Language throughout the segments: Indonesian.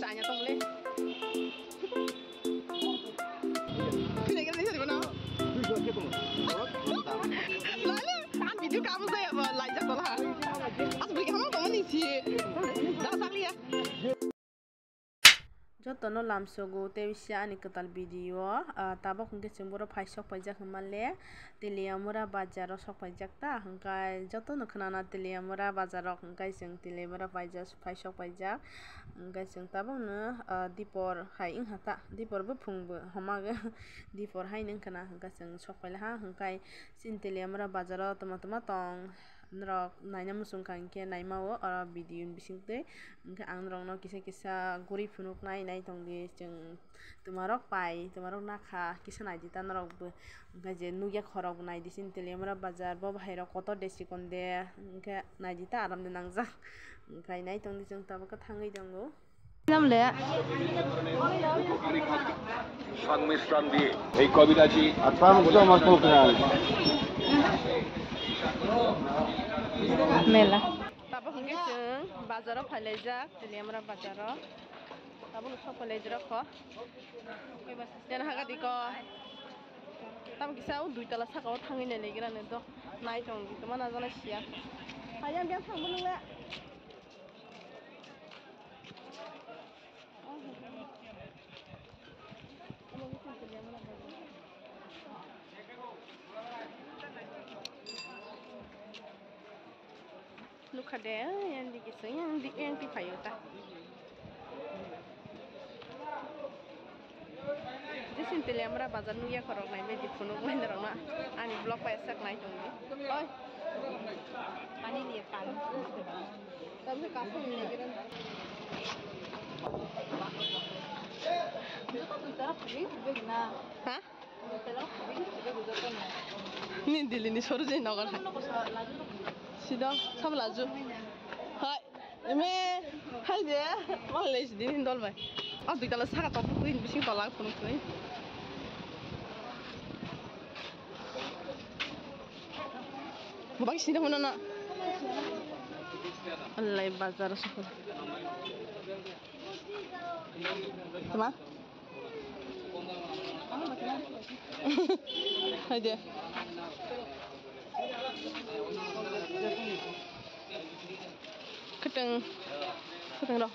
Sanya tong le. Kini kan bisa di mana? Lalu, video kamu saya apa? Like jatuh lah. Aku beli kamu kamu nih sih. Dah sakit ya. Jotono lamsogo tebisya ani ketal video tabo khungke chumboro phai sok paijak hamalle Teliamura bazaro sok paijak ta hangkai jotono khnana Teliamura bazaro hangkai jeng Teliamura paijak phai sok paijak hangkai jeng tabo no dipor hai inghata dipor bo phungbo hamaga dipor hai neng khana hangkai jeng sok paila hangkai sin Teliamura bazaro toma tong nrok naina musung kangke naimao ora video bisingte hangke angrok no kisa kisa guri phunuk nai tongdi jeng tumarok pai tumarok nakha kisa nai dita norok bo hangke je nugya khorok nai disin Teliamura bazar bo bahairok kotor desi konde hangke nai dita aram de nangjak hangkai nai tongdi jeng tabo ka thangai dongo namle সংমিশ্রণ দিয়ে এই কবিতাটি mela tabo hangke jeng bazaro phalaijak Teliamura bazaro tabo no sok phalaijak kho yana haga diko tam kisau dui tala sakao thangai ne legira ne do nai tong di mana jana sia hayam biang thang bunung le Luka deh yang di kisah yang di payota. Jadi Teliamura bazar nuya korok naik di punuk main dorong ani blok pasak naik tunggu. Oi, pani lihat pan. Tapi kafe ini kira. Hah? Ini dili ni soru jadi nagar. Sido, sama laju. Hai, ini hai dia, malah les di hindol bay. Ah, di dalam sana top tu ini bising tolak punuk tu. Bagi sini mana nak? Allah bazar suka. Sama? Hai dia. Keteng roh.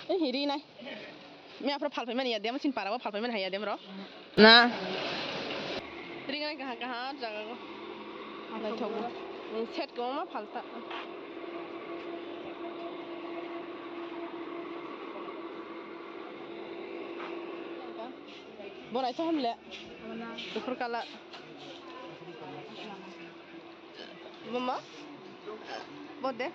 Hiri nai. Me apa phal payment ya dia mesin para apa phal payment hai ya dia roh. Nah. Ringan kah jaga ko. Ada thogu. Set ko ma phalta. Boleh itu hamle. Dukur kala. Mama? Boleh?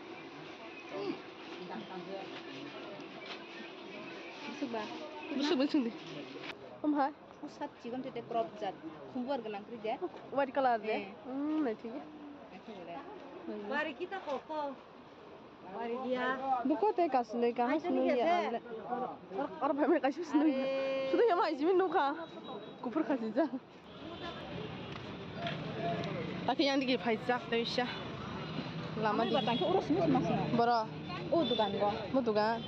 Busuk busuk deh. Hai. Pusat cium titik crop zat. Kumpul genang kerja. White color deh. Nanti ya. Mari kita koko. Mari dia. Duko teh kasih kah sunu ya. Orang payment kasih sunu. Sudah ya mah izin nuka. Kupur kasih jah. Tapi yang dikit pajak tu isya. Lama di. Batang ke urus mus mas. Bro. Oh dukan ko. Mau tugas?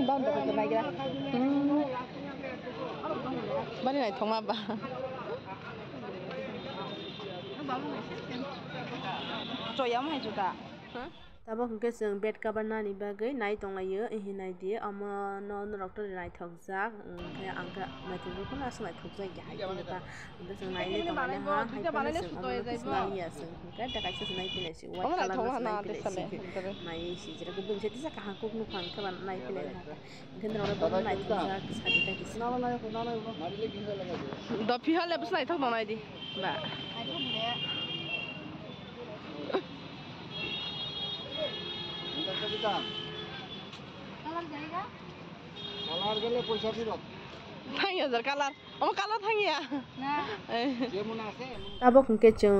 Down dapat ke lagi lah. Bani naik thong apa? Coyam hai juga. Tabo hingke jeng bed cover nani bagai nai tongayo ehi nai dia ama non doktor nai thogjak kaya angka mati ruko na sungai thogjak ya hai kita untuk jeng nai le tongane ha hai pa jeng ama sungai ya jeng hingke da kaisa sungai pile si white color sungai pile si nai si jera ke bung seti sak ha kuk nu khang ka nai pile ha hingke ndro bo nai thogjak sadi ta kis do pihal le bus nai thog nai di ba colour গেলে পয়সা ফেরত 3000 kalar amo kalar thangiya যেমন আছে tabok hingke jeng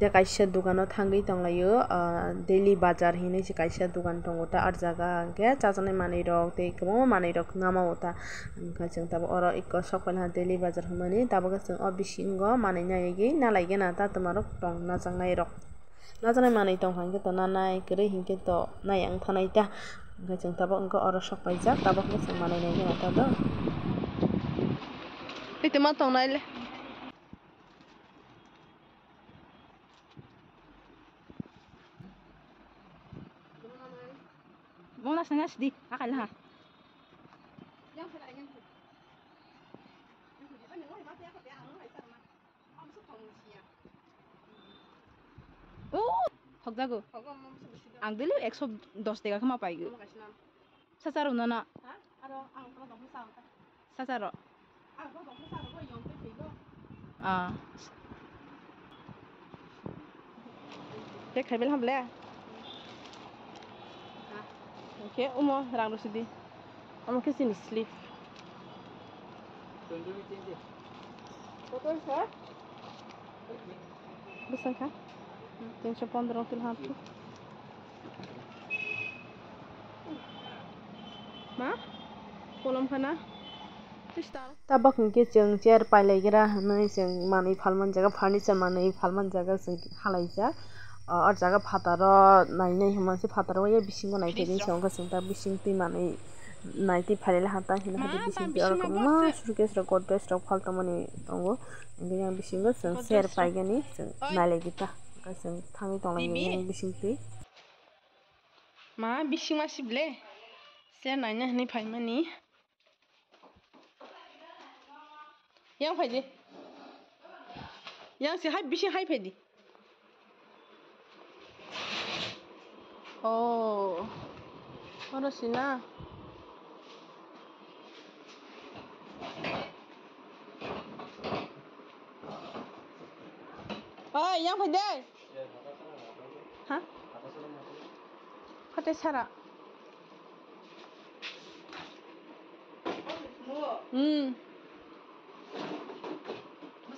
de kaisa dukano thangai tonglayo daily bazar hinai se kaisa dukan tongo ta ar jaga hingke chajanai manei rok tei kwbangma manei rok namao ta hingke jeng tabo oro ikko sokpalha daily bazar himani tabok jeng o bisingo manei nai gi nalaigena ta tumarok tong najangnai rok najanai manui tongkha hingke to nanai kwrwi hingke to naiang thanai ta hingke chwng tabuk wngkha oro sok paijak tabuk hingke chwng manui nai gana ta do Itu tong nai le. Mau nas ngas di akal ha. Oh, hok jago. Ang dili 110 টাকা kama pai gu. Sasaro nana. Sasaro. Ah. Dek khai bel hamle. Oke, umo rang rusidi. Amo ke sini slip. Betul sah? Besar kan? 315 til hantu. Ma? Kolom kana? tabuk hingke chwng chair pailaigira hinui chwng manui phalman jaga furniture manui phalman jaga chwng halaijak o jaga phataro nainai himanse phataro ya bisingo naitedi chong chwng ta bisingtui manui naitui phailai hata hina hadi bisingti oro ma suitcase rok godrej rok phaltomani tongo hingke yang bisingo chwng chair paigani chwng nailaigita chwng thangui tonglai bisingtui Ma bising masih ble. Saya nanya ni paimani. Yang paidi. Yang si hai bising hai paidi. Oh. Ora sina. Oh, yang paidi. Hah? Kata Sarah.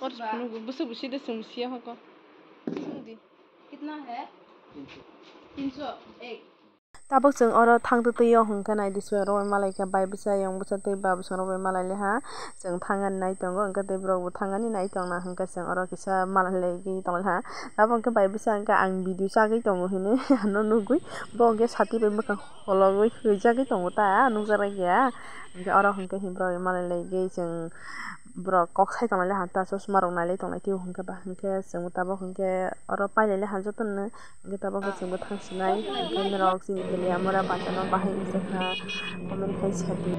और बुसु बुसी दे समस्या हो को सुंदी कितना है 301 tabuk chwng oro thangtutui o hingkha nai disui roi malai kha bai bwsa yang bwsa tei ba bwsa roi malai leha chwng thangani nai tongo hingkha tei borok bo thangani nai tongna hingkha chwng oro kisa malai legi tonglaha abo hingkha bai bwsa hingkha ang video chagui tongo hinui ano nugui bo hingkhe sati bai bwkhang hologui huijagui tongo ta nukjarak ya hingkha oro hingkha borok malai legi chwng borok kok sai tonglai leha ta chosma rok nailai tonglai tio hingkha ba hingkhe chwng tabuk hingkhe oro pailai leha jotono hingkhe tabuk chwng thangsinai hingkhe norok chini tili amora bachano bahai wngjakha comment hai sabi